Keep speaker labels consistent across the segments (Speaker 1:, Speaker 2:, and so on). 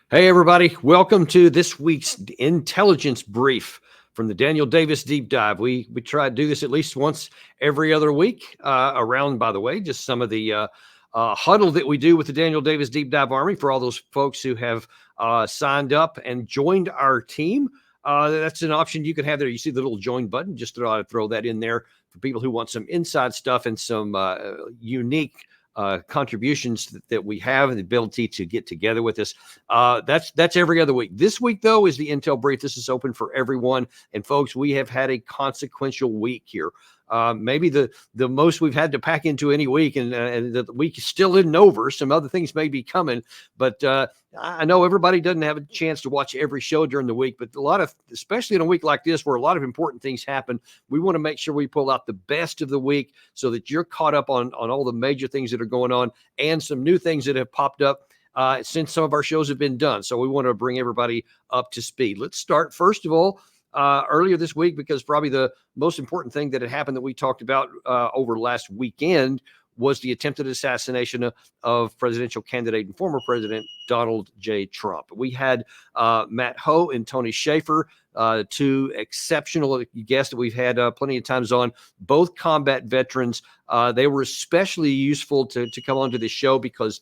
Speaker 1: Hey, everybody. Welcome to this week's intelligence brief from the Daniel Davis Deep Dive. We try to do this at least once every other week around, by the way, just some of the huddle that we do with the Daniel Davis Deep Dive Army for all those folks who have signed up and joined our team. That's an option you can have there. You see the little join button. Just throw that in there for people who want some inside stuff and some unique contributions that we have and the ability to get together with us. That's every other week. This week, though, is the Intel Brief. This is open for everyone. And folks, we have had a consequential week here. Maybe the most we've had to pack into any week, and the week still isn't over. Some other things may be coming, but I know everybody doesn't have a chance to watch every show during the week, but especially in a week like this where a lot of important things happen, we want to make sure we pull out the best of the week so that you're caught up on all the major things that are going on and some new things that have popped up since some of our shows have been done. So we want to bring everybody up to speed. Let's start, first of all, earlier this week, because probably the most important thing that had happened that we talked about over last weekend was the attempted assassination of presidential candidate and former President Donald J. Trump. We had Matt Ho and Tony Shaffer, two exceptional guests that we've had plenty of times on, both combat veterans. They were especially useful to come onto the show because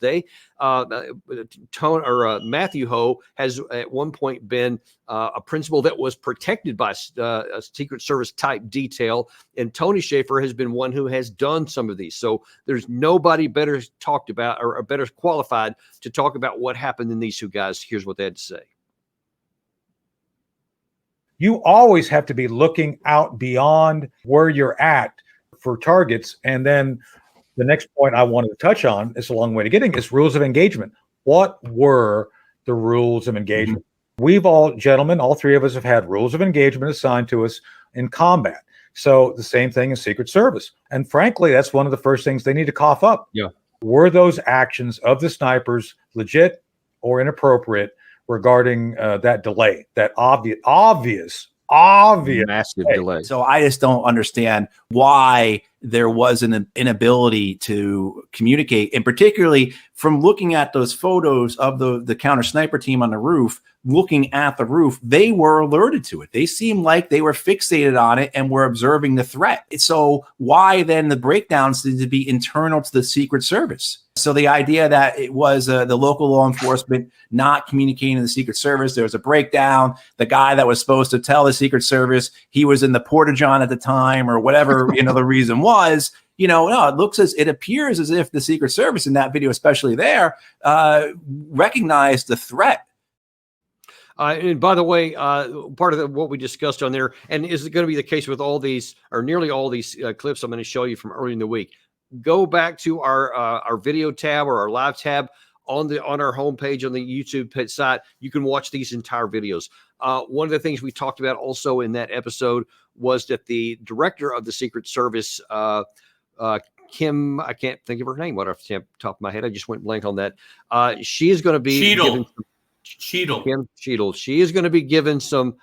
Speaker 1: Matthew Ho has at one point been a principal that was protected by a Secret Service type detail, and Tony Shaffer has been one who has done some of these. So there's nobody better talked about or better qualified to talk about what happened than these two guys. Here's what they had to say.
Speaker 2: You always have to be looking out beyond where you're at for targets. And then the next point I wanted to touch on, it's a long way to getting, is rules of engagement. What were the rules of engagement? We've all three of us have had rules of engagement assigned to us in combat. So the same thing in Secret Service. And frankly, that's one of the first things they need to cough up.
Speaker 1: Yeah.
Speaker 2: Were those actions of the snipers legit or inappropriate regarding that delay, that obvious
Speaker 1: massive delay?
Speaker 3: So I just don't understand why there was an inability to communicate, and particularly from looking at those photos of the counter sniper team on the roof, looking at the roof, they were alerted to it. They seemed like they were fixated on it and were observing the threat. So why then the breakdowns need to be internal to the Secret Service? So the idea that it was the local law enforcement not communicating to the Secret Service, there was a breakdown. The guy that was supposed to tell the Secret Service, he was in the Porta-John at the time or whatever, the reason was, no, it appears as if the Secret Service in that video, especially there, recognized the threat.
Speaker 1: And by the way, part of what we discussed on there, and is it going to be the case with all these or nearly all these clips I'm going to show you from early in the week? Go back to our video tab or our live tab on our homepage on the YouTube site. You can watch these entire videos. One of the things we talked about also in that episode was that the director of the Secret Service, Kim, I can't think of her name right off the top of my head. I just went blank on that. She is going to be Kim Cheadle. She is going to be given some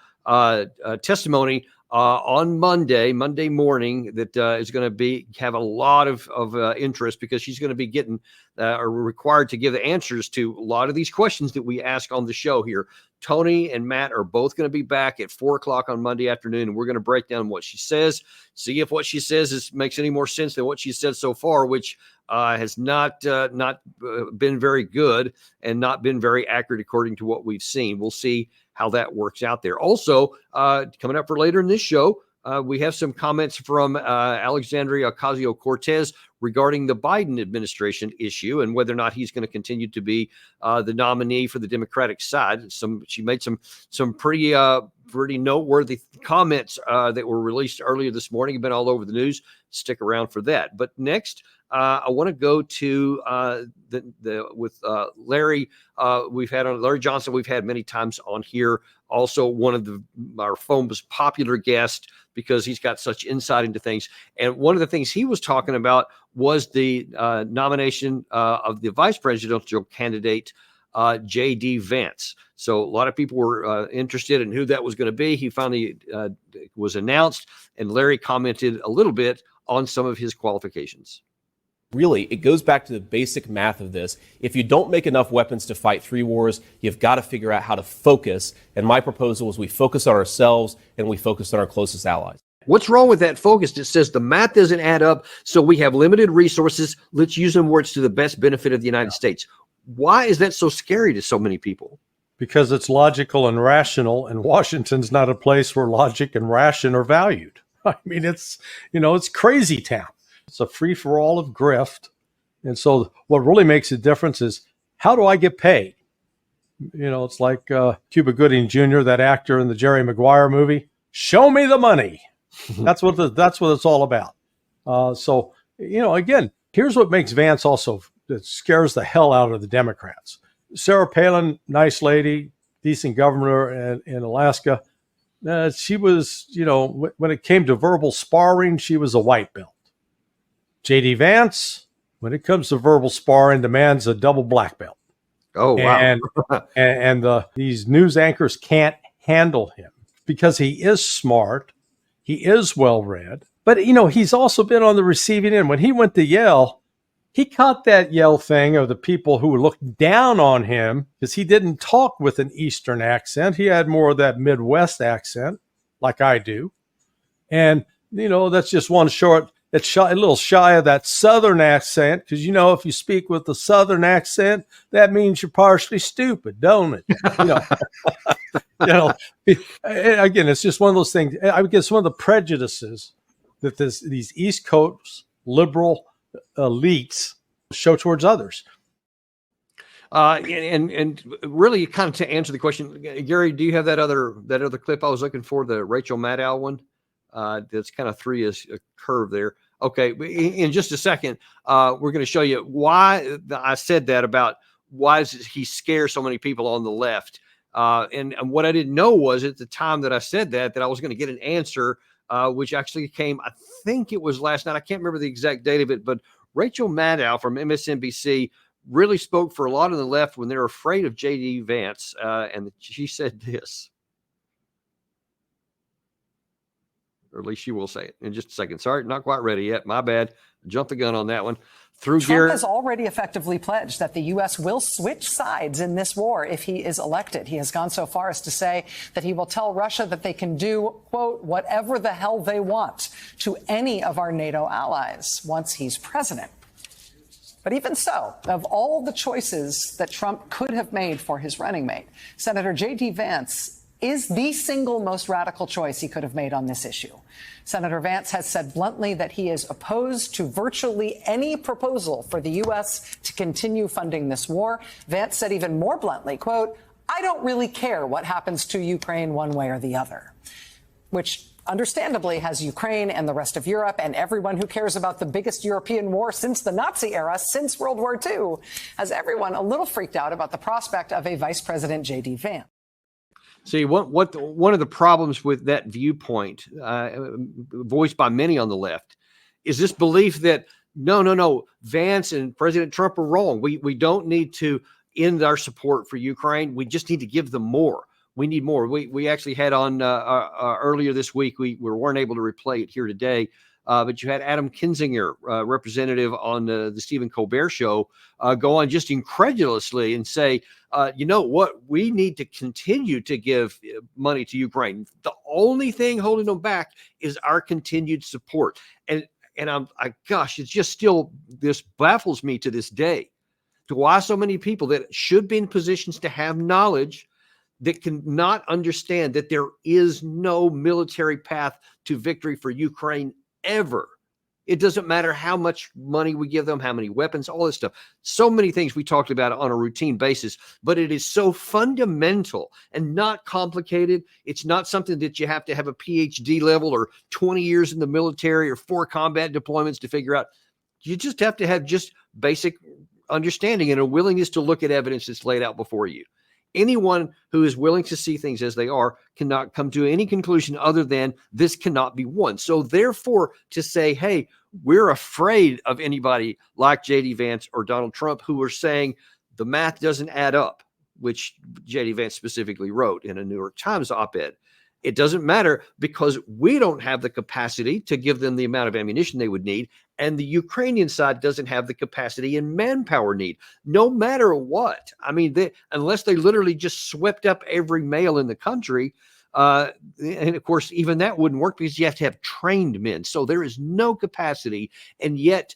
Speaker 1: testimony on Monday morning that is going to have a lot of interest, because she's going to be getting or required to give the answers to a lot of these questions that we ask on the show here. Tony and Matt are both going to be back at 4:00 on Monday afternoon, and we're going to break down what she says, see if what she says makes any more sense than what she said so far, which has not been very good and not been very accurate according to what we've seen. We'll see how that works out there. Also, coming up for later in this show, we have some comments from Alexandria Ocasio-Cortez regarding the Biden administration issue and whether or not he's going to continue to be the nominee for the Democratic side. She made some pretty noteworthy comments that were released earlier this morning. Have been all over the news. Stick around for that. But next, I want to go to with Larry. We've had on Larry Johnson. We've had many times on here. Also, one of our most popular guests, because he's got such insight into things. And one of the things he was talking about was the nomination of the vice presidential candidate, J.D. Vance. So a lot of people were interested in who that was going to be. He finally was announced, and Larry commented a little bit on some of his qualifications.
Speaker 4: Really, it goes back to the basic math of this. If you don't make enough weapons to fight 3 wars, you've got to figure out how to focus. And my proposal is we focus on ourselves and we focus on our closest allies.
Speaker 1: What's wrong with that focus? It says the math doesn't add up, so we have limited resources. Let's use them where it's to the best benefit of the United States. Why is that so scary to so many people?
Speaker 5: Because it's logical and rational, and Washington's not a place where logic and ration are valued. I mean, it's crazy town. It's a free-for-all of grift. And so what really makes a difference is, how do I get paid? It's like Cuba Gooding Jr., that actor in the Jerry Maguire movie. Show me the money. That's what it's all about. So again, here's what makes Vance also, that scares the hell out of the Democrats. Sarah Palin, nice lady, decent governor in Alaska. She was, when it came to verbal sparring, she was a white belt. J.D. Vance, when it comes to verbal sparring, the man's a double black belt.
Speaker 1: Oh, wow.
Speaker 5: And these news anchors can't handle him because he is smart. He is well-read. But, he's also been on the receiving end. When he went to Yale, he caught that Yale thing of the people who looked down on him because he didn't talk with an Eastern accent. He had more of that Midwest accent, like I do. And, that's just one short. It's a little shy of that Southern accent because, if you speak with a Southern accent, that means you're partially stupid, don't it? Again, it's just one of those things. I guess one of the prejudices that these East Coast liberal elites show towards others.
Speaker 1: And really, kind of to answer the question, Gary, do you have that other clip I was looking for, the Rachel Maddow one? That's kind of threw a curve there. Okay, in just a second, we're going to show you why I said that about why does he scare so many people on the left. And what I didn't know was at the time that I said that I was going to get an answer, which actually came, I think it was last night. I can't remember the exact date of it, but Rachel Maddow from MSNBC really spoke for a lot of the left when they're afraid of J.D. Vance. And she said this. Or at least she will say it in just a second. Sorry, not quite ready yet. My bad. Jumped the gun on that one.
Speaker 6: Trump has already effectively pledged that the U.S. will switch sides in this war if he is elected. He has gone so far as to say that he will tell Russia that they can do, quote, whatever the hell they want to any of our NATO allies once he's president. But even so, of all the choices that Trump could have made for his running mate, Senator J.D. Vance is the single most radical choice he could have made on this issue. Senator Vance has said bluntly that he is opposed to virtually any proposal for the U.S. to continue funding this war. Vance said even more bluntly, quote, I don't really care what happens to Ukraine one way or the other, which understandably has Ukraine and the rest of Europe and everyone who cares about the biggest European war since the Nazi era, since World War II, has everyone a little freaked out about the prospect of a Vice President J.D. Vance.
Speaker 1: See, one of the problems with that viewpoint, voiced by many on the left, is this belief that no, Vance and President Trump are wrong. We don't need to end our support for Ukraine. We just need to give them more. We need more. We actually had on earlier this week. We weren't able to replay it here today. But you had Adam Kinzinger, representative on the Stephen Colbert show, go on just incredulously and say, you know what, we need to continue to give money to Ukraine. The only thing holding them back is our continued support. And gosh, it's just still, this baffles me to this day, to why so many people that should be in positions to have knowledge that can not understand that there is no military path to victory for Ukraine ever. It doesn't matter how much money we give them, how many weapons, all this stuff. So many things we talked about on a routine basis, but it is so fundamental and not complicated. It's not something that you have to have a PhD level or 20 years in the military or 4 combat deployments to figure out. You just have to have just basic understanding and a willingness to look at evidence that's laid out before you. Anyone who is willing to see things as they are cannot come to any conclusion other than this cannot be won. So therefore, to say, hey, we're afraid of anybody like J.D. Vance or Donald Trump who are saying the math doesn't add up, which J.D. Vance specifically wrote in a New York Times op-ed. It doesn't matter because we don't have the capacity to give them the amount of ammunition they would need, And the Ukrainian side doesn't have the capacity and manpower need, no matter what. I mean, unless they literally just swept up every male in the country. And of course, even that wouldn't work because you have to have trained men. So there is no capacity. And yet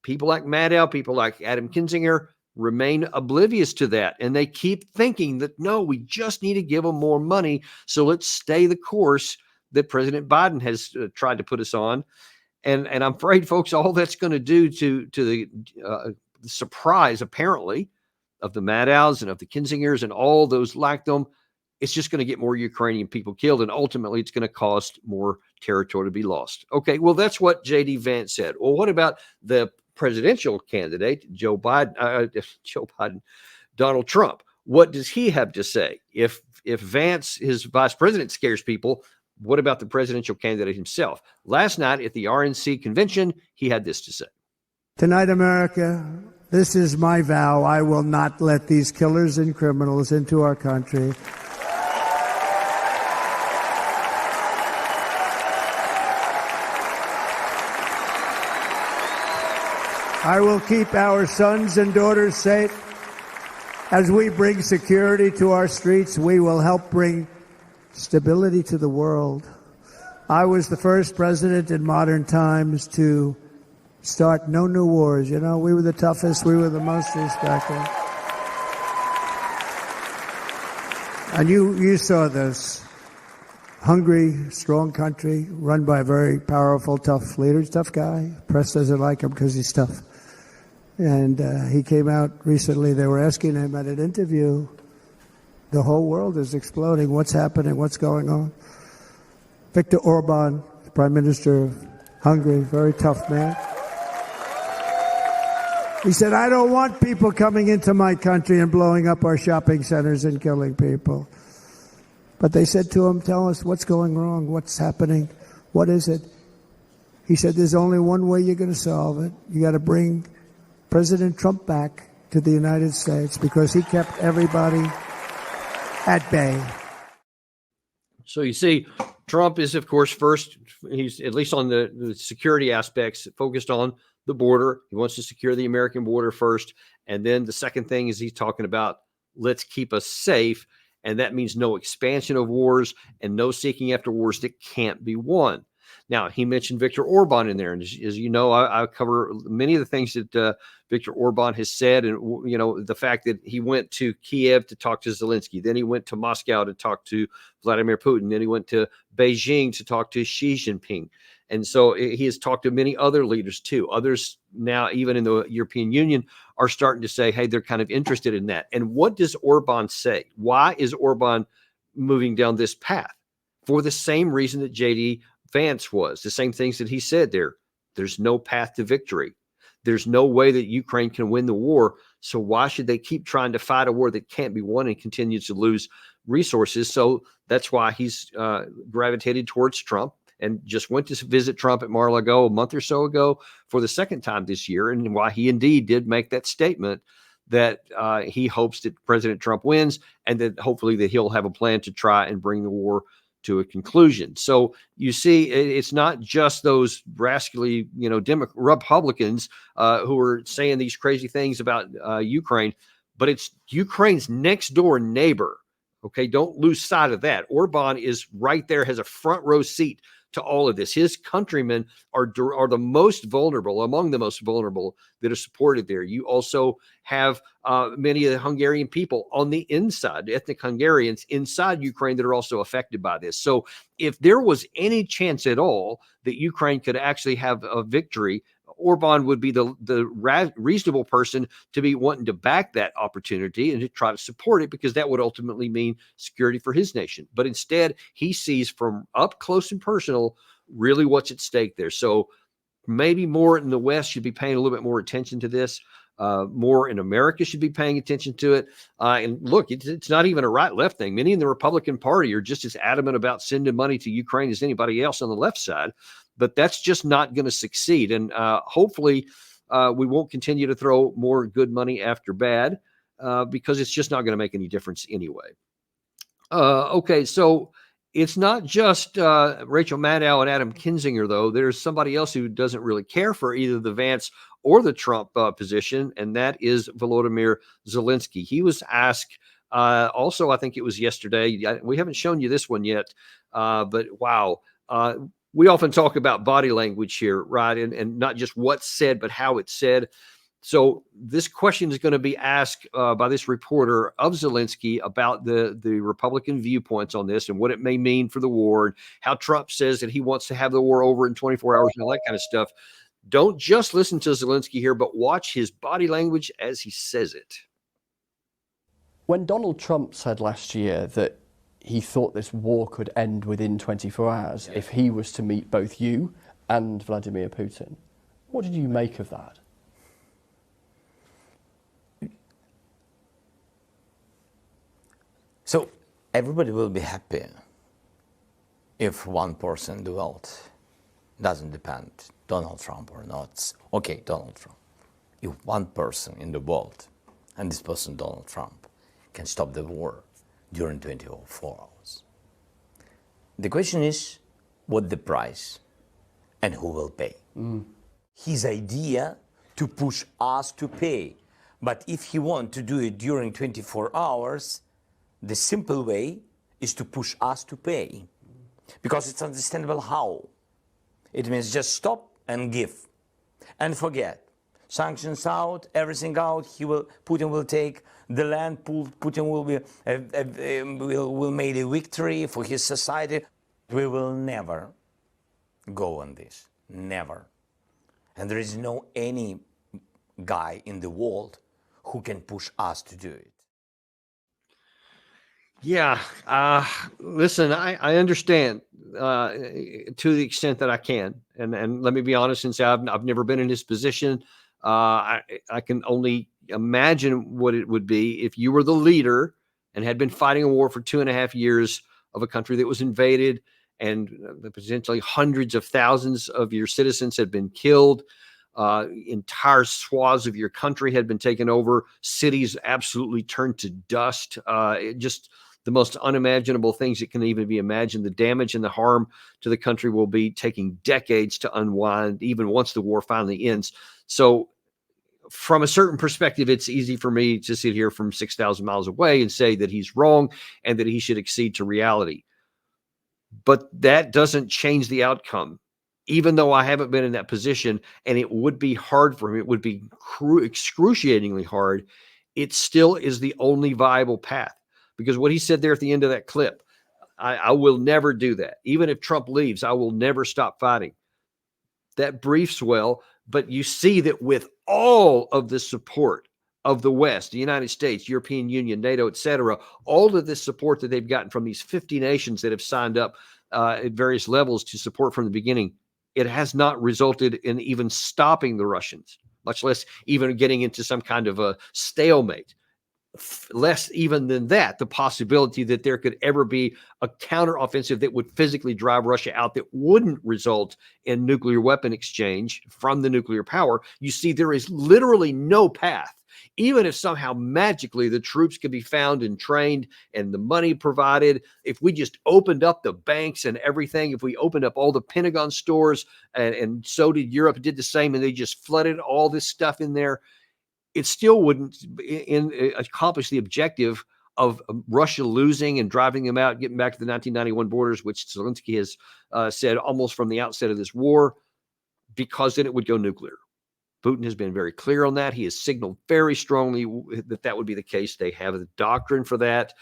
Speaker 1: people like Maddow, people like Adam Kinzinger remain oblivious to that. And they keep thinking that, no, we just need to give them more money. So let's stay the course that President Biden has tried to put us on. And I'm afraid, folks, all that's going to do to the surprise, apparently, of the Maddows and of the Kinzingers and all those like them, it's just going to get more Ukrainian people killed. And ultimately, it's going to cost more territory to be lost. Okay, well, that's what J.D. Vance said. Well, what about the presidential candidate, Joe Biden, Donald Trump? What does he have to say? If Vance, his vice president, scares people, what about the presidential candidate himself? Last night at the RNC convention, he had this to say.
Speaker 7: Tonight, America, this is my vow. I will not let these killers and criminals into our country. I will keep our sons and daughters safe. As we bring security to our streets, we will help bring stability to the world. I was the first president in modern times to start no new wars. You know, we were the toughest. We were the most respected. And you saw this. Hungry, strong country, run by a very powerful, tough leader, tough guy. Press doesn't like him because he's tough. And he came out recently. They were asking him at an interview, the whole world is exploding. What's happening? What's going on? Viktor Orban, Prime Minister of Hungary, very tough man. He said, I don't want people coming into my country and blowing up our shopping centers and killing people. But they said to him, tell us what's going wrong, what's happening, what is it? He said, there's only one way you're going to solve it. You got to bring President Trump back to the United States because he kept everybody at bay.
Speaker 1: So you see, Trump is, of course, first, he's at least on the security aspects, focused on the border. He wants to secure the American border first. And then the second thing is he's talking about, let's keep us safe. And that means no expansion of wars and no seeking after wars that can't be won. Now, he mentioned Viktor Orban in there. And as you know, I cover many of the things that Viktor Orban has said. And, you know, the fact that he went to Kiev to talk to Zelensky. Then he went to Moscow to talk to Vladimir Putin. Then he went to Beijing to talk to Xi Jinping. And so he has talked to many other leaders, too. Others now, even in the European Union, are starting to say, hey, they're kind of interested in that. And what does Orban say? Why is Orban moving down this path? For the same reason that J.D. Vance was, the same things that he said there. There's no path to victory. There's no way that Ukraine can win the war. So why should they keep trying to fight a war that can't be won and continues to lose resources? So that's why he's gravitated towards Trump and just went to visit Trump at Mar-a-Lago a month or so ago for the second time this year, and why he indeed did make that statement that he hopes that President Trump wins and that hopefully that he'll have a plan to try and bring the war to a conclusion. So you see, it's not just those rascally, Republicans who are saying these crazy things about Ukraine, but it's Ukraine's next door neighbor. Okay, don't lose sight of that. Orban is right there, has a front row seat to all of this. His countrymen are the most vulnerable, among the most vulnerable that are supported there. You also have many of the Hungarian people on the inside, ethnic Hungarians inside Ukraine that are also affected by this. So if there was any chance at all that Ukraine could actually have a victory, Orban would be the reasonable person to be wanting to back that opportunity and to try to support it, because that would ultimately mean security for his nation. But instead, he sees from up close and personal really what's at stake there. So maybe more in the West should be paying a little bit more attention to this. More in America should be paying attention to it. And look, it's not even a right-left thing. Many in the Republican Party are just as adamant about sending money to Ukraine as anybody else on the left side. But that's just not going to succeed. And hopefully we won't continue to throw more good money after bad because it's just not going to make any difference anyway. Okay, so It's not just Rachel Maddow and Adam Kinzinger, though. There's somebody else who doesn't really care for either the Vance or the Trump position, and that is Volodymyr Zelensky. He was asked also, I think it was yesterday. We haven't shown you this one yet, but wow. We often talk about body language here, right? And not just what's said, but how it's said. So this question is going to be asked by this reporter of Zelensky about the Republican viewpoints on this and what it may mean for the war, and how Trump says that he wants to have the war over in 24 hours and all that kind of stuff. Don't just listen to Zelensky here, but watch his body language as he says it.
Speaker 8: When Donald Trump said last year that he thought this war could end within 24 hours if he was to meet both you and Vladimir Putin, what did you make of that?
Speaker 9: So everybody will be happy if one person in the world doesn't depend Donald Trump or not. Okay, Donald Trump. If one person in the world, and this person Donald Trump, can stop the war during 24 hours. The question is, what the price and who will pay? His idea to push us to pay. But if he wants to do it during 24 hours, the simple way is to push us to pay, because it's understandable how. It means just stop and give and forget. Sanctions out, everything out. Putin will take the land. Putin will make a victory for his society. We will never go on this, never. And there is no any guy in the world who can push us to do it.
Speaker 1: Yeah. Listen, I understand to the extent that I can. And let me be honest and say I've never been in his position. I can only imagine what it would be if you were the leader and had been fighting a war for 2.5 years of a country that was invaded, and potentially hundreds of thousands of your citizens had been killed. Entire swaths of your country had been taken over. Cities absolutely turned to dust. Just the most unimaginable things that can even be imagined. The damage and the harm to the country will be taking decades to unwind, even once the war finally ends. So from a certain perspective, it's easy for me to sit here from 6,000 miles away and say that he's wrong and that he should accede to reality. But that doesn't change the outcome. Even though I haven't been in that position, and it would be hard for him, it would be excruciatingly hard, it still is the only viable path. Because what he said there at the end of that clip, I will never do that. Even if Trump leaves, I will never stop fighting. That briefs well, but you see that with all of the support of the West, the United States, European Union, NATO, etc., all of this support that they've gotten from these 50 nations that have signed up at various levels to support from the beginning, it has not resulted in even stopping the Russians, much less even getting into some kind of a stalemate. Less even than that, the possibility that there could ever be a counteroffensive that would physically drive Russia out that wouldn't result in nuclear weapon exchange from the nuclear power. You see, there is literally no path. Even if somehow magically the troops could be found and trained and the money provided, if we just opened up the banks and everything, if we opened up all the Pentagon stores, and so did Europe, did the same, and they just flooded all this stuff in there, it still wouldn't accomplish the objective of Russia losing and driving them out, getting back to the 1991 borders, which Zelensky has said almost from the outset of this war, because then it would go nuclear. Putin has been very clear on that. He has signaled very strongly that that would be the case. They have the doctrine for that.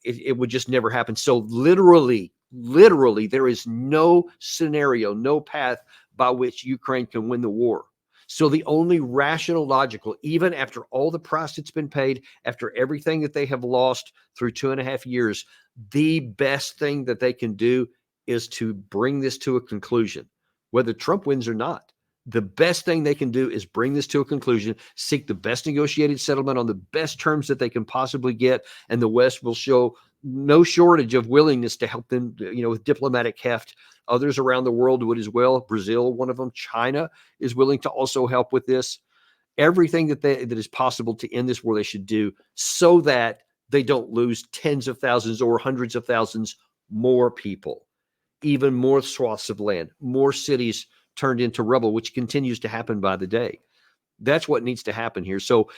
Speaker 1: It would just never happen. So literally, there is no scenario, no path by which Ukraine can win the war. So the only rational, logical, even after all the price that's been paid, after everything that they have lost through 2.5 years, the best thing that they can do is to bring this to a conclusion, whether Trump wins or not. The best thing they can do is bring this to a conclusion, seek the best negotiated settlement on the best terms that they can possibly get, and the West will show no shortage of willingness to help them, with diplomatic heft. Others around the world would as well. Brazil, one of them. China is willing to also help with this. Everything that is possible to end this war, they should do, so that they don't lose tens of thousands or hundreds of thousands more people, even more swaths of land, more cities turned into rubble, which continues to happen by the day. That's what needs to happen here. So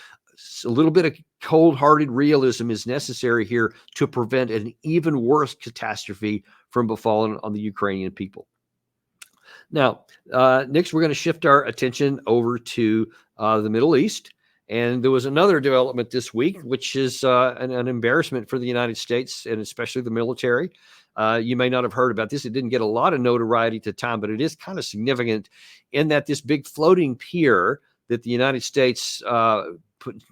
Speaker 1: a little bit of cold-hearted realism is necessary here to prevent an even worse catastrophe from befalling on the Ukrainian people. Now, next, we're going to shift our attention over to the Middle East. And there was another development this week, which is an embarrassment for the United States and especially the military. You may not have heard about this. It didn't get a lot of notoriety at the time, but it is kind of significant in that this big floating pier that the United States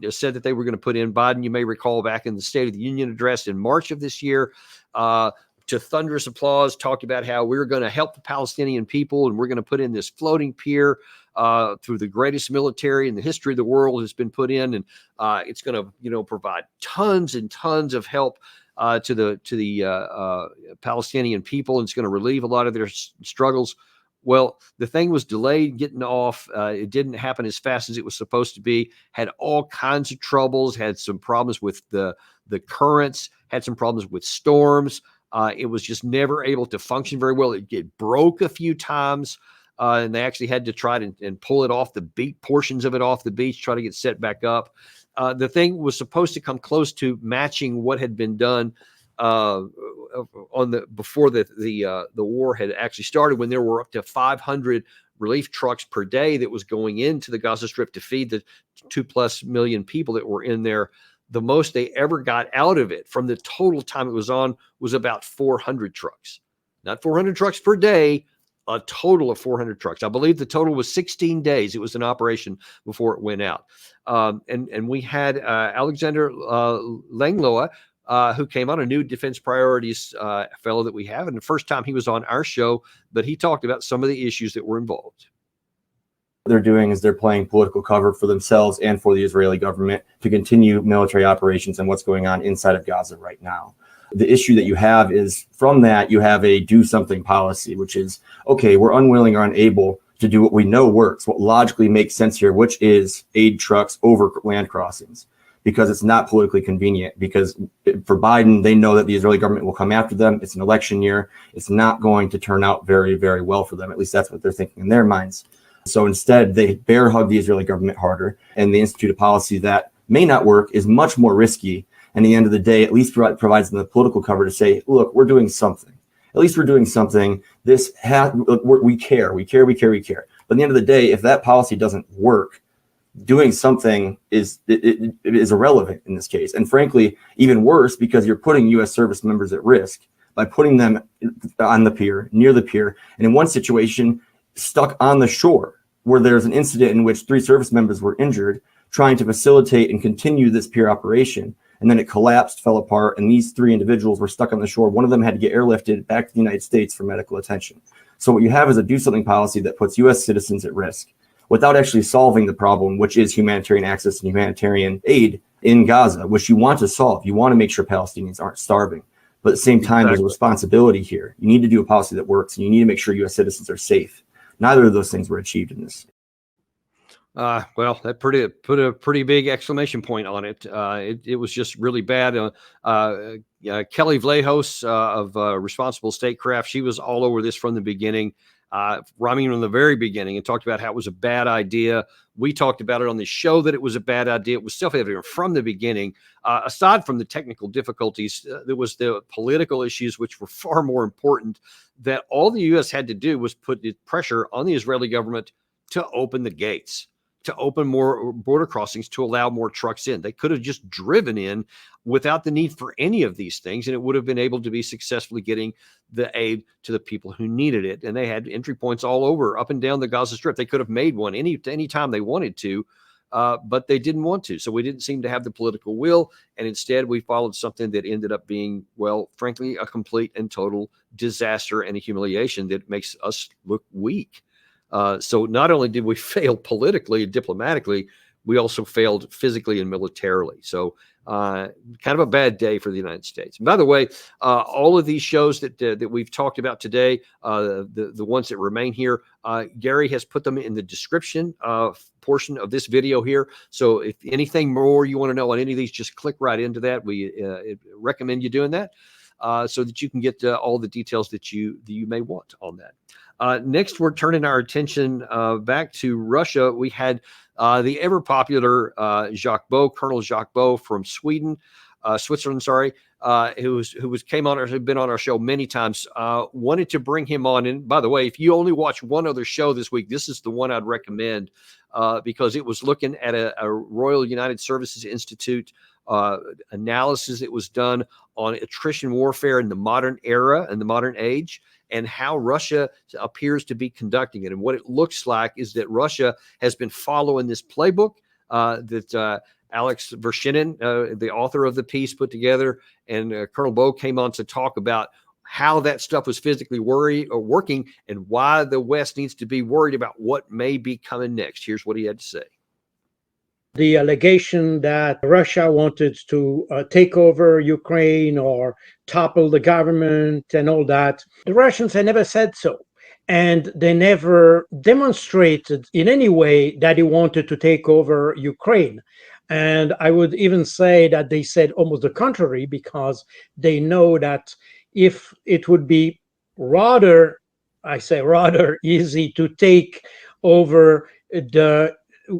Speaker 1: said that they were going to put in. Biden, you may recall back in the State of the Union address in March of this year, to thunderous applause, talked about how we're going to help the Palestinian people and we're going to put in this floating pier through the greatest military in the history of the world has been put in, and it's going to provide tons and tons of help to the Palestinian people, and it's going to relieve a lot of their struggles. Well, the thing was delayed getting off. It didn't happen as fast as it was supposed to be. Had all kinds of troubles. Had some problems with the currents. Had some problems with storms. It was just never able to function very well. It broke a few times, and they actually had to try and pull it off the beach, portions of it off the beach, try to get set back up. The thing was supposed to come close to matching what had been done before the war had actually started, when there were up to 500 relief trucks per day that was going into the Gaza Strip to feed the 2+ million people that were in there. The most they ever got out of it from the total time it was on was about 400 trucks. Not 400 trucks per day, a total of 400 trucks. I believe the total was 16 days. It was an operation before it went out. And we had Alexander Langlois, who came on, a new defense priorities fellow that we have. And the first time he was on our show, but he talked about some of the issues that were involved.
Speaker 10: What they're doing is they're playing political cover for themselves and for the Israeli government to continue military operations and what's going on inside of Gaza right now. The issue that you have is, from that, you have a do something policy, which is, okay, we're unwilling or unable to do what we know works, what logically makes sense here, which is aid trucks over land crossings, because it's not politically convenient. Because for Biden, they know that the Israeli government will come after them. It's an election year. It's not going to turn out very, very well for them. At least that's what they're thinking in their minds. So instead, they bear hug the Israeli government harder, and they institute a policy that may not work, is much more risky, and at the end of the day, at least provides them the political cover to say, look, we're doing something. At least we're doing something. We care. But at the end of the day, if that policy doesn't work, doing something is irrelevant in this case. And frankly, even worse, because you're putting U.S. service members at risk by putting them on the pier, near the pier, and in one situation, stuck on the shore, where there's an incident in which 3 service members were injured trying to facilitate and continue this pier operation. And then it collapsed, fell apart, and these 3 individuals were stuck on the shore. One of them had to get airlifted back to the United States for medical attention. So what you have is a do something policy that puts U.S. citizens at risk without actually solving the problem, which is humanitarian access and humanitarian aid in Gaza, which you want to solve. You want to make sure Palestinians aren't starving. But at the same time, There's a responsibility here. You need to do a policy that works, and you need to make sure U.S. citizens are safe. Neither of those things were achieved in this.
Speaker 1: Well, that put a pretty big exclamation point on it. It was just really bad. Kelly Vlahos of Responsible Statecraft, she was all over this from the beginning, rhyming from the very beginning, and talked about how it was a bad idea. We talked about it on the show that it was a bad idea. It was self-evident from the beginning. Aside from the technical difficulties, there was the political issues, which were far more important, that all the U.S. had to do was put the pressure on the Israeli government to open the gates, to open more border crossings, to allow more trucks in. They could have just driven in without the need for any of these things, and it would have been able to be successfully getting the aid to the people who needed it. And they had entry points all over, up and down the Gaza Strip. They could have made one any time they wanted to, but they didn't want to. So we didn't seem to have the political will, and instead we followed something that ended up being, well, frankly, a complete and total disaster and a humiliation that makes us look weak. So not only did we fail politically and diplomatically, we also failed physically and militarily. So kind of a bad day for the United States. And by the way, all of these shows that we've talked about today, the ones that remain here, Gary has put them in the description portion of this video here. So if anything more you want to know on any of these, just click right into that. We recommend you doing that. so that you can get all the details that you may want on that. Next, we're turning our attention back to Russia. We had the ever popular Jacques Baud, Colonel Jacques Baud from Switzerland, sorry, who came on, or had been on our show many times. Wanted to bring him on. And by the way, if you only watch one other show this week, this is the one I'd recommend, because it was looking at a Royal United Services Institute analysis that was done on attrition warfare in the modern era and the modern age, and how Russia appears to be conducting it. And what it looks like is that Russia has been following this playbook that Alex Vershinin, the author of the piece, put together, and Colonel Baud came on to talk about how that stuff was physically working, and why the West needs to be worried about what may be coming next. Here's what he had to say.
Speaker 11: The allegation that Russia wanted to take over Ukraine or topple the government and all that, the Russians had never said so. And they never demonstrated in any way that they wanted to take over Ukraine. And I would even say that they said almost the contrary, because they know that if it would be rather easy to take over the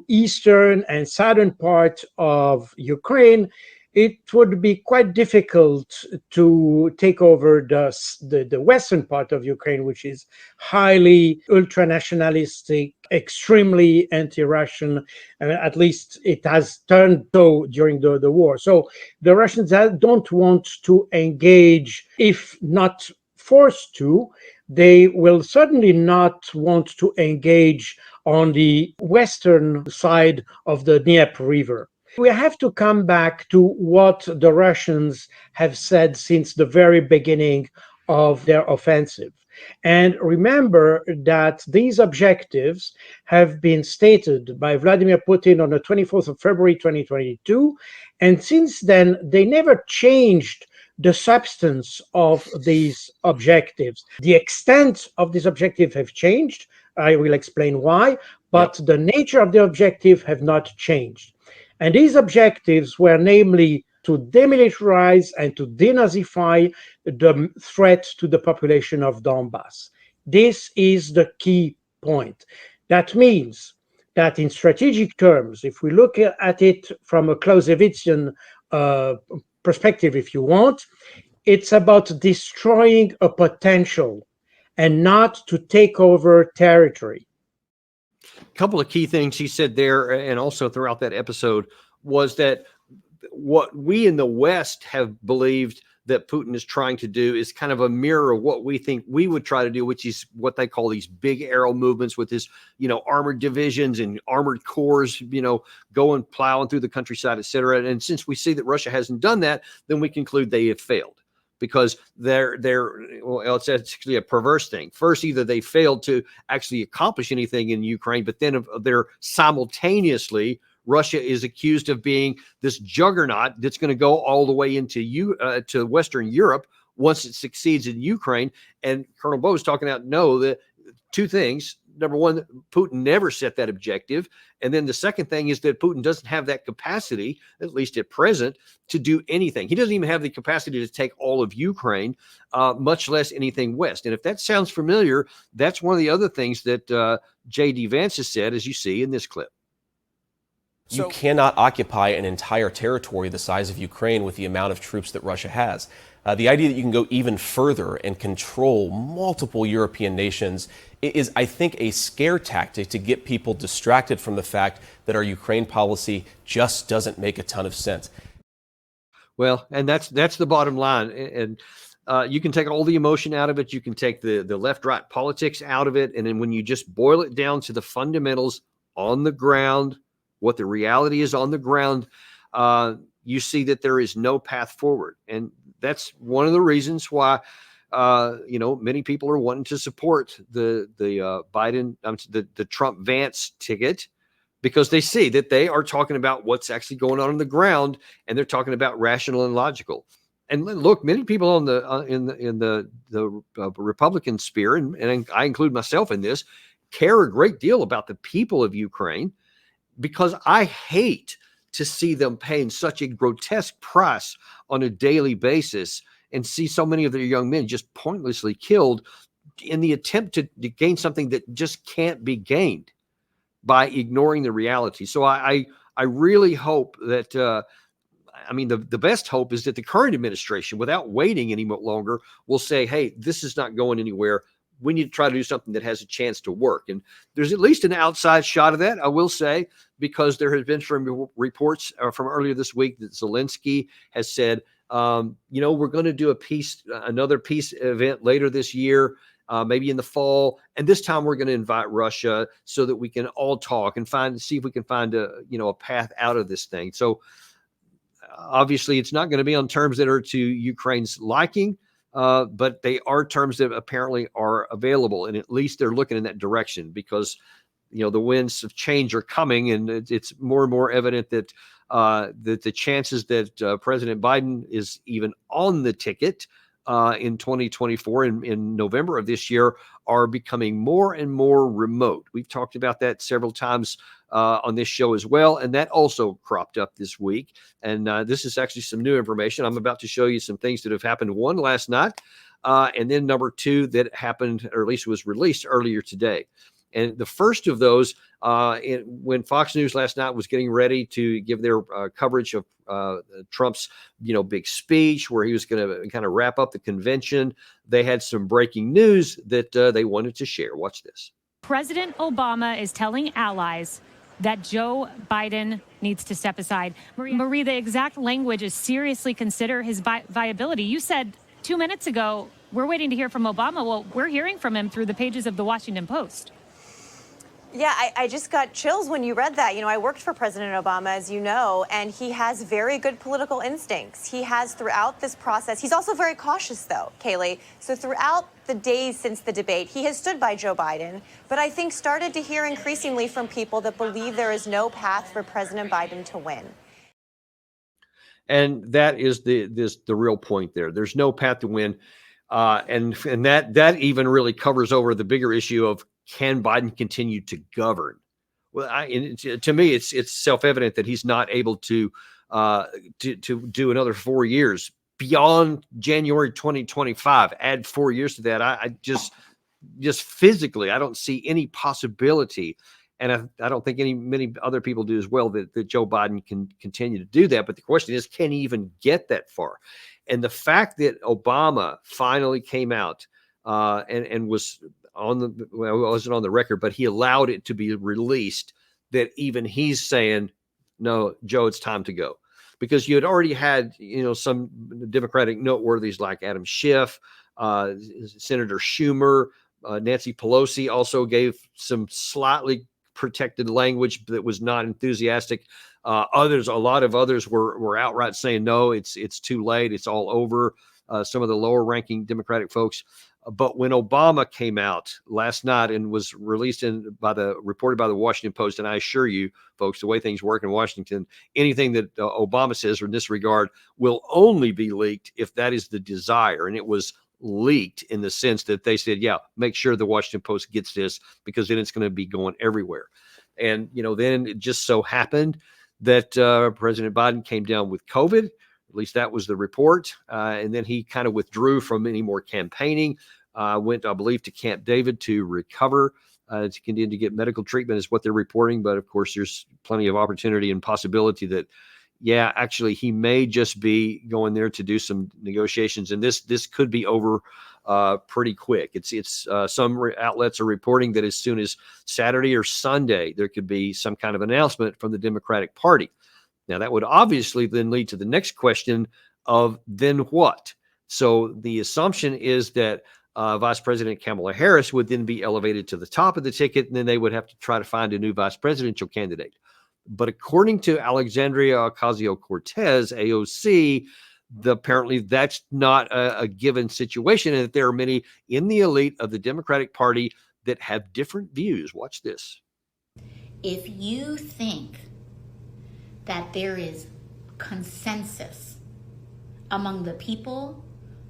Speaker 11: eastern and southern part of Ukraine, it would be quite difficult to take over the western part of Ukraine, which is highly ultranationalistic, extremely anti-Russian. At least it has turned so during the war. So the Russians don't want to engage, if not forced to. They will certainly not want to engage on the western side of the Dnieper River. We have to come back to what the Russians have said since the very beginning of their offensive. And remember that these objectives have been stated by Vladimir Putin on the 24th of February 2022. And since then, they never changed the substance of these objectives. The extent of these objectives have changed. I will explain why, but the nature of the objective have not changed. And these objectives were namely to demilitarize and to denazify the threat to the population of Donbass. This is the key point. That means that in strategic terms, if we look at it from a Clausewitzian perspective, if you want, it's about destroying a potential and not to take over territory.
Speaker 1: A couple of key things he said there, and also throughout that episode, was that what we in the West have believed that Putin is trying to do is kind of a mirror of what we think we would try to do, which is what they call these big arrow movements with his, armored divisions and armored corps, going plowing through the countryside, et cetera. And since we see that Russia hasn't done that, then we conclude they have failed. Because it's actually a perverse thing. First, either they failed to actually accomplish anything in Ukraine, but then they're simultaneously, Russia is accused of being this juggernaut that's going to go all the way into to Western Europe once it succeeds in Ukraine. And Colonel Baud is talking about, no, the two things. Number one, Putin never set that objective. And then the second thing is that Putin doesn't have that capacity, at least at present, to do anything. He doesn't even have the capacity to take all of Ukraine, much less anything west. And if that sounds familiar, that's one of the other things that J.D. Vance has said, as you see in this clip.
Speaker 4: You cannot occupy an entire territory the size of Ukraine with the amount of troops that Russia has. The idea that you can go even further and control multiple European nations is, I think, a scare tactic to get people distracted from the fact that our Ukraine policy just doesn't make a ton of sense.
Speaker 1: Well, and that's the bottom line. And you can take all the emotion out of it. You can take the left-right politics out of it. And then when you just boil it down to the fundamentals on the ground, what the reality is on the ground, you see that there is no path forward. And that's one of the reasons why, many people are wanting to support the Biden, the Trump Vance ticket, because they see that they are talking about what's actually going on the ground, and they're talking about rational and logical. And look, many people on the Republican sphere, and I include myself in this, care a great deal about the people of Ukraine, because I hate to see them paying such a grotesque price on a daily basis and see so many of their young men just pointlessly killed in the attempt to gain something that just can't be gained by ignoring the reality. So I really hope that, the best hope is that the current administration, without waiting any longer, will say, hey, this is not going anywhere. We need to try to do something that has a chance to work. And there's at least an outside shot of that, I will say, because there has been some reports from earlier this week that Zelensky has said, we're going to do another peace event later this year, maybe in the fall. And this time we're going to invite Russia so that we can all talk and see if we can find a path out of this thing. So obviously it's not going to be on terms that are to Ukraine's liking. But they are terms that apparently are available, and at least they're looking in that direction because, the winds of change are coming, and it's more and more evident that the chances that President Biden is even on the ticket in 2024 in November of this year are becoming more and more remote. We've talked about that several times on this show as well, and that also cropped up this week. And this is actually some new information. I'm about to show you some things that have happened. One, last night, and then number two, that happened, or at least was released earlier today. And the first of those, when Fox News last night was getting ready to give their coverage of Trump's, big speech where he was going to kind of wrap up the convention, they had some breaking news that they wanted to share. Watch this.
Speaker 12: President Obama is telling allies that Joe Biden needs to step aside. Marie, the exact language is seriously consider his viability. You said 2 minutes ago, we're waiting to hear from Obama. Well, we're hearing from him through the pages of the Washington Post.
Speaker 13: Yeah, I just got chills when you read that. I worked for President Obama, as you know, and he has very good political instincts. He has throughout this process. He's also very cautious, though, Kayleigh. So throughout the days since the debate, he has stood by Joe Biden, but I think started to hear increasingly from people that believe there is no path for President Biden to win.
Speaker 1: And that is the real point there. There's no path to win. And that even really covers over the bigger issue of, can Biden continue to govern? Well, to me, it's self-evident that he's not able to do another 4 years beyond January 2025. Add 4 years to that. I just physically, I don't see any possibility, and I don't think many other people do as well, that Joe Biden can continue to do that. But the question is, can he even get that far? And the fact that Obama finally came out and was wasn't on the record, but he allowed it to be released that even he's saying, no, Joe, it's time to go. Because you had already had, some Democratic noteworthies like Adam Schiff, Senator Schumer, Nancy Pelosi also gave some slightly protected language that was not enthusiastic. A lot of others were outright saying, no, it's too late. It's all over. Some of the lower ranking Democratic folks. But when Obama came out last night and was released reported by the Washington Post, and I assure you, folks, the way things work in Washington, anything that Obama says in this regard will only be leaked if that is the desire. And it was leaked in the sense that they said, yeah, make sure the Washington Post gets this because then it's going to be going everywhere. And, then it just so happened that President Biden came down with COVID. At least that was the report. And then he kind of withdrew from any more campaigning. Went, I believe, to Camp David to recover, to continue to get medical treatment is what they're reporting. But of course, there's plenty of opportunity and possibility that, yeah, actually, he may just be going there to do some negotiations. And this could be over pretty quick. It's some outlets are reporting that as soon as Saturday or Sunday, there could be some kind of announcement from the Democratic Party. Now, that would obviously then lead to the next question of then what? So the assumption is that Vice President Kamala Harris would then be elevated to the top of the ticket, and then they would have to try to find a new vice presidential candidate. But according to Alexandria Ocasio-Cortez, AOC, apparently that's not a given situation, and that there are many in the elite of the Democratic Party that have different views. Watch this.
Speaker 14: If you think that there is consensus among the people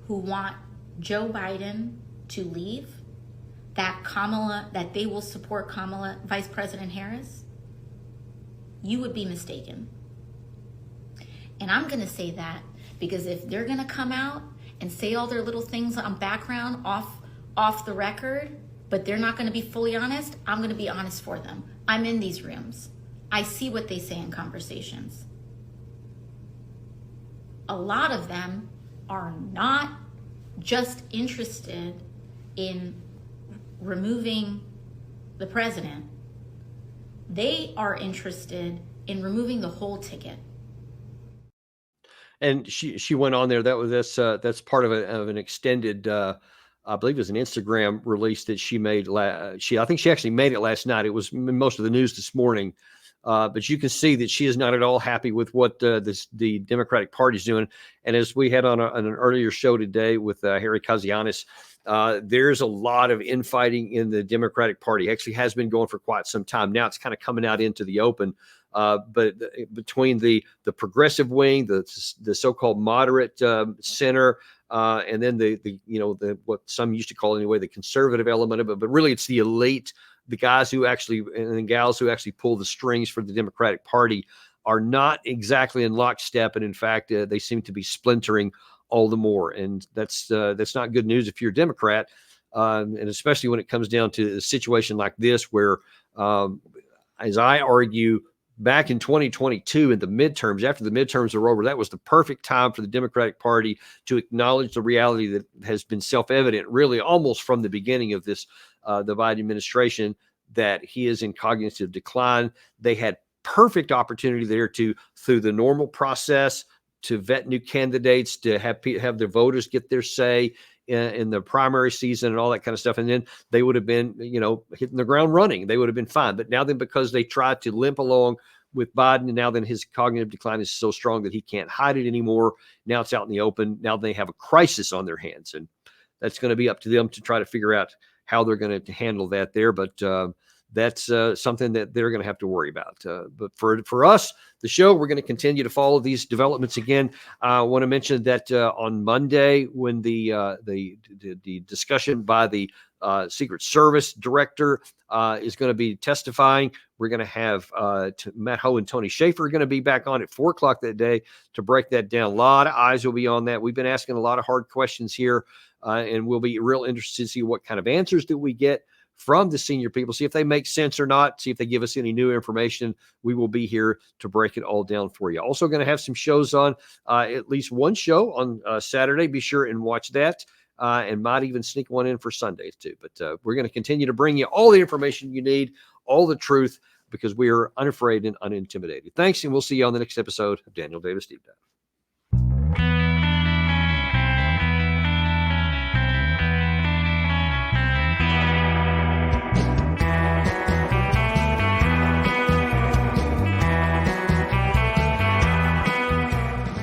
Speaker 14: who want Joe Biden to leave, that they will support Vice President Harris, you would be mistaken. And I'm going to say that because if they're going to come out and say all their little things on background off the record, but they're not going to be fully honest, I'm going to be honest for them. I'm in these rooms. I see what they say in conversations. A lot of them are not just interested in removing the president. They are interested in removing the whole ticket.
Speaker 1: And she went on there. That's part of an extended, I believe it was an Instagram release that she made. I think she actually made it last night. It was in most of the news this morning. But you can see that she is not at all happy with what the Democratic Party is doing. And as we had on an earlier show today with Harry Kazianis, there's a lot of infighting in the Democratic Party. Actually has been going for quite some time. Now it's kind of coming out into the open. But between the progressive wing, the so-called moderate center, and then the what some used to call anyway the conservative element of it, but really it's the elite, the guys who actually and gals who actually pull the strings for the Democratic Party are not exactly in lockstep, and in fact they seem to be splintering all the more, and that's not good news if you're a Democrat, and especially when it comes down to a situation like this where, as I argue, back in 2022 in the midterms, after the midterms were over, that was the perfect time for the Democratic Party to acknowledge the reality that has been self-evident really almost from the beginning of this, the Biden administration, that he is in cognitive decline. They had perfect opportunity there to, through the normal process, to vet new candidates, to have their voters get their say in the primary season and all that kind of stuff. And then they would have been, hitting the ground running. They would have been fine. But now then, because they tried to limp along with Biden, and now then his cognitive decline is so strong that he can't hide it anymore. Now it's out in the open. Now they have a crisis on their hands. And that's going to be up to them to try to figure out how they're going to handle that there. But that's something that they're going to have to worry about. But for us, the show, we're going to continue to follow these developments. Again, I want to mention that on Monday, when the discussion by the Secret Service director is going to be testifying, we're going to have Matt Ho and Tony Schaefer are going to be back on at 4:00 that day to break that down. A lot of eyes will be on that. We've been asking a lot of hard questions here, and we'll be real interested to see what kind of answers that we get from the senior people, see if they make sense or not, see if they give us any new information. We will be here to break it all down for you. Also going to have some shows on, at least one show on Saturday. Be sure and watch that, and might even sneak one in for Sundays too. But we're going to continue to bring you all the information you need, all the truth, because we are unafraid and unintimidated. Thanks, and we'll see you on the next episode of Daniel Davis Deep Dive.